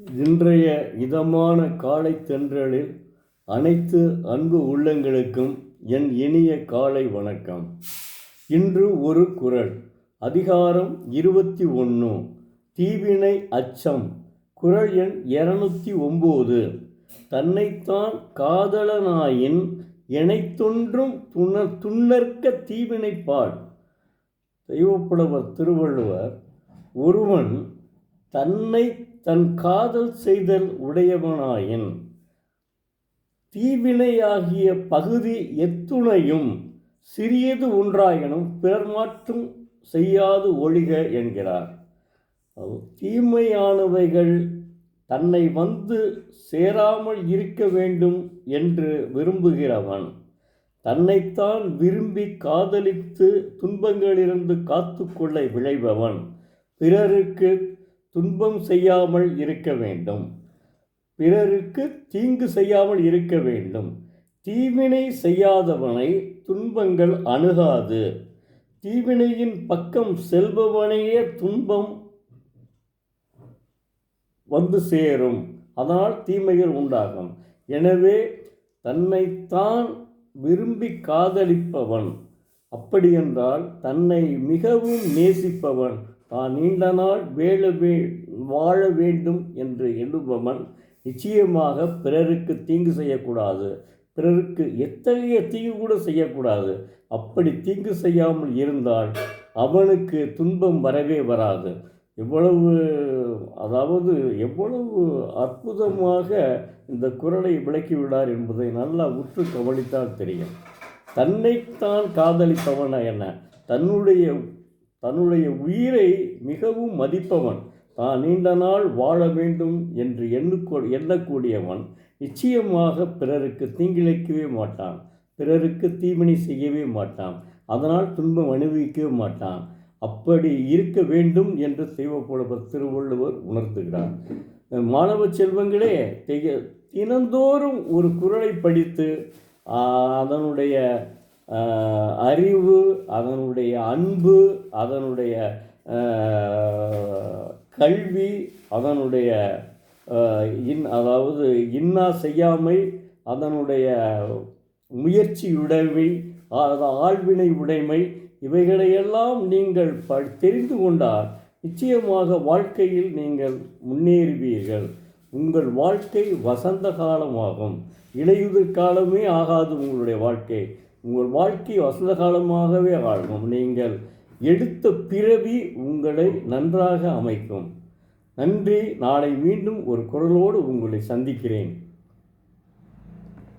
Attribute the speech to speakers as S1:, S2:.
S1: இன்றைய இதமான காலை தென்றலில் அனைத்து அன்பு உள்ளங்களுக்கும் என் இனிய காலை வணக்கம். இன்று ஒரு குறள். அதிகாரம் 21, தீவினை அச்சம். குறள் எண் 209. தன்னைத்தான் காதலனாயின் எனைத்தொன்றும் துன்னற்க தீவினைப்பால். தெய்வப்புலவர் திருவள்ளுவர், ஒருவன் தன்னை தன் காதல் செய்தல் உடையவனாயின் தீவினையாகிய பகுதி எத்துணையும் சிறியது ஒன்றாயினும் பிறர் மாற்றும் செய்யாது ஒழிக என்கிறார். தீமையானவைகள் தன்னை வந்து சேராமல் இருக்க வேண்டும் என்று விரும்புகிறவன் தன்னைத்தான் விரும்பி காதலித்து துன்பங்களிலிருந்து காத்து கொள்ள விளைபவன் பிறருக்கு துன்பம் செய்யாமல் இருக்க வேண்டும், பிறருக்கு தீங்கு செய்யாமல் இருக்க வேண்டும். தீவினை செய்யாதவனை துன்பங்கள் அணுகாது. தீவினையின் பக்கம் செல்பவனையே துன்பம் வந்து சேரும். அதனால் தீமைகள் உண்டாகும். எனவே தன்னைத்தான் விரும்பி காதலிப்பவன், அப்படியென்றால் தன்னை மிகவும் நேசிப்பவன், தான் நீண்ட நாள் வாழ வேண்டும் என்று எண்ணுபவன் நிச்சயமாக பிறருக்கு தீங்கு செய்யக்கூடாது. பிறருக்கு எத்தகைய தீங்கு கூட செய்யக்கூடாது. அப்படி தீங்கு செய்யாமல் இருந்தால் அவனுக்கு துன்பம் வரவே வராது. எவ்வளவு அற்புதமாக இந்த குறளை விளக்கிவிடார் என்பதை நல்லா உற்று கவனித்தால் தெரியும். தன்னைத்தான் காதலிப்பவன் என்ன? தன்னுடைய உயிரை மிகவும் மதிப்பவன், தான் நீண்ட நாள் வாழ வேண்டும் என்று எண்ணக்கூடியவன் நிச்சயமாக பிறருக்கு தீங்கிழைக்கவே மாட்டான், பிறருக்கு தீவினை செய்யவே மாட்டான், அதனால் துன்பம் அனுபவிக்கவே மாட்டான். அப்படி இருக்க வேண்டும் என்று தெய்வப்புலவர் திருவள்ளுவர் உணர்த்துகிறார். மாணவ செல்வங்களே, தினந்தோறும் ஒரு குறளை படித்து அதனுடைய அறிவு, அதனுடைய அன்பு, அதனுடைய கல்வி, அதனுடைய இன்னா செய்யாமை, அதனுடைய முயற்சியுடைமை, ஆழ்வினை உடைமை, இவைகளையெல்லாம் நீங்கள் தெரிந்து கொண்டால் நிச்சயமாக வாழ்க்கையில் நீங்கள் முன்னேறுவீர்கள். உங்கள் வாழ்க்கை வசந்த காலமாகும். இலையுதிர் காலமே ஆகாது உங்களுடைய வாழ்க்கை. உங்கள் வாழ்க்கை வசந்த காலமாகவே ஆகும். நீங்கள் எடுத்த பிறவி உங்களை நன்றாக அமைக்கும். நன்றி. நாளை மீண்டும் ஒரு குறளோடு உங்களை சந்திக்கிறேன்.